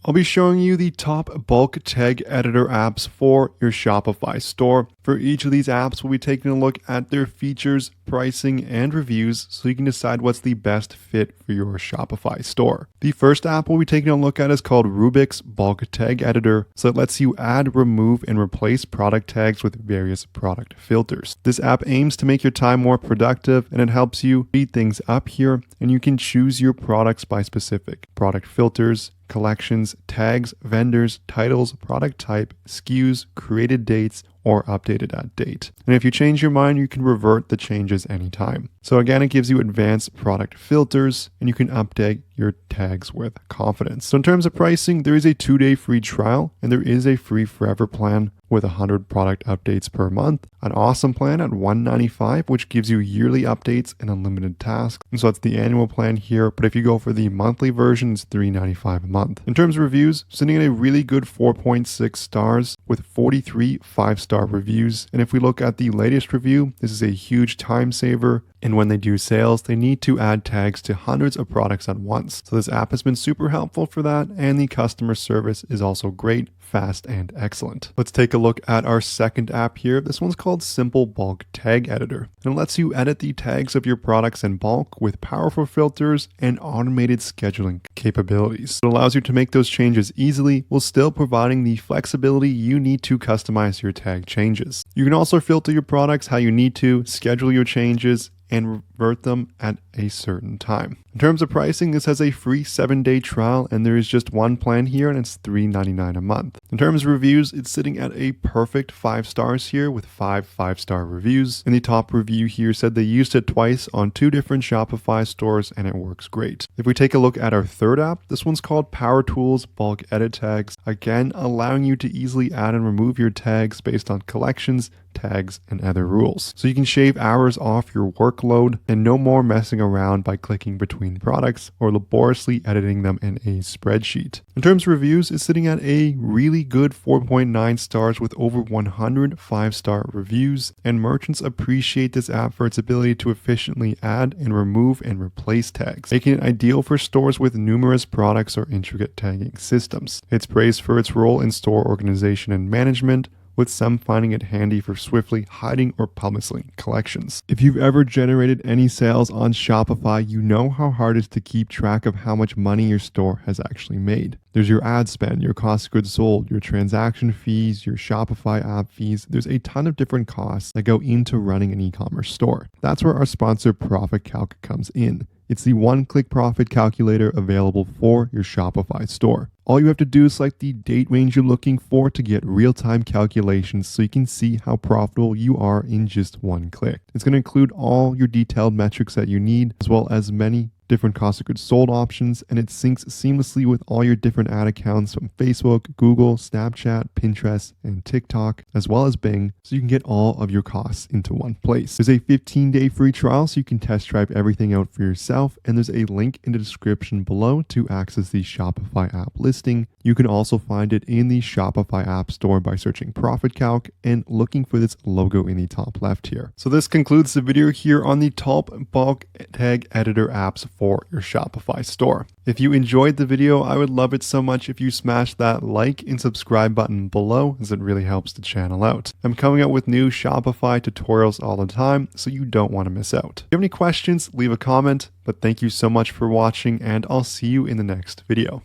I'll be showing you the top bulk tag editor apps for your Shopify store. For each of these apps, we'll be taking a look at their features, pricing, and reviews so you can decide what's the best fit for your Shopify store. The first app we'll be taking a look at is called Rubik's Bulk Tag Editor. So it lets you add, remove, and replace product tags with various product filters. This app aims to make your time more productive, and it helps you speed things up here, and you can choose your products by specific product filters, collections, tags, vendors, titles, product type, SKUs, created dates, or updated at date. And if you change your mind, you can revert the changes anytime. So again, it gives you advanced product filters, and you can update your tags with confidence. So in terms of pricing, there is a 2-day free trial, and there is a free forever plan with 100 product updates per month, an awesome plan at $195, which gives you yearly updates and unlimited tasks. And so that's the annual plan here, but if you go for the monthly version, it's $395 a month. In terms of reviews, sitting at a really good 4.6 stars with 43 5-star reviews. And if we look at the latest review, this is a huge time saver. And when they do sales, they need to add tags to hundreds of products at once. So this app has been super helpful for that, and the customer service is also great, fast, and excellent. Let's take a look at our second app here. This one's called Simple Bulk Tag Editor, and it lets you edit the tags of your products in bulk with powerful filters and automated scheduling capabilities. It allows you to make those changes easily while still providing the flexibility you need to customize your tag changes. You can also filter your products how you need to, schedule your changes, and revert them at a certain time. In terms of pricing, this has a free 7-day trial, and there is just one plan here, and it's $399 a month. In terms of reviews, it's sitting at a perfect 5 stars here with 5 5-star reviews. And the top review here said they used it twice on 2 different Shopify stores, and it works great. If we take a look at our third app, this one's called Power Tools Bulk Edit Tags, again allowing you to easily add and remove your tags based on collections, tags, and other rules. So you can shave hours off your workload and no more messing around by clicking between products or laboriously editing them in a spreadsheet. In terms of reviews, it's sitting at a really good 4.9 stars with over 100 5-star reviews, and merchants appreciate this app for its ability to efficiently add and remove and replace tags, making it ideal for stores with numerous products or intricate tagging systems. It's praised for its role in store organization and management, with some finding it handy for swiftly hiding or publishing collections. If you've ever generated any sales on Shopify, you know how hard it is to keep track of how much money your store has actually made. There's your ad spend, your cost of goods sold, your transaction fees, your Shopify app fees. There's a ton of different costs that go into running an e-commerce store. That's where our sponsor Profit Calc comes in. It's the one-click profit calculator available for your Shopify store. All you have to do is select the date range you're looking for to get real-time calculations so you can see how profitable you are in just one click. It's going to include all your detailed metrics that you need, as well as many different cost of goods sold options, and it syncs seamlessly with all your different ad accounts from Facebook, Google, Snapchat, Pinterest, and TikTok, as well as Bing, so you can get all of your costs into one place. There's a 15-day free trial so you can test drive everything out for yourself, and there's a link in the description below to access the Shopify app listing. You can also find it in the Shopify app store by searching Profit Calc and looking for this logo in the top left here. So this concludes the video here on the top bulk tag editor apps for your Shopify store. If you enjoyed the video, I would love it so much if you smash that like and subscribe button below, as it really helps the channel out. I'm coming out with new Shopify tutorials all the time, so you don't want to miss out. If you have any questions, leave a comment, but thank you so much for watching, and I'll see you in the next video.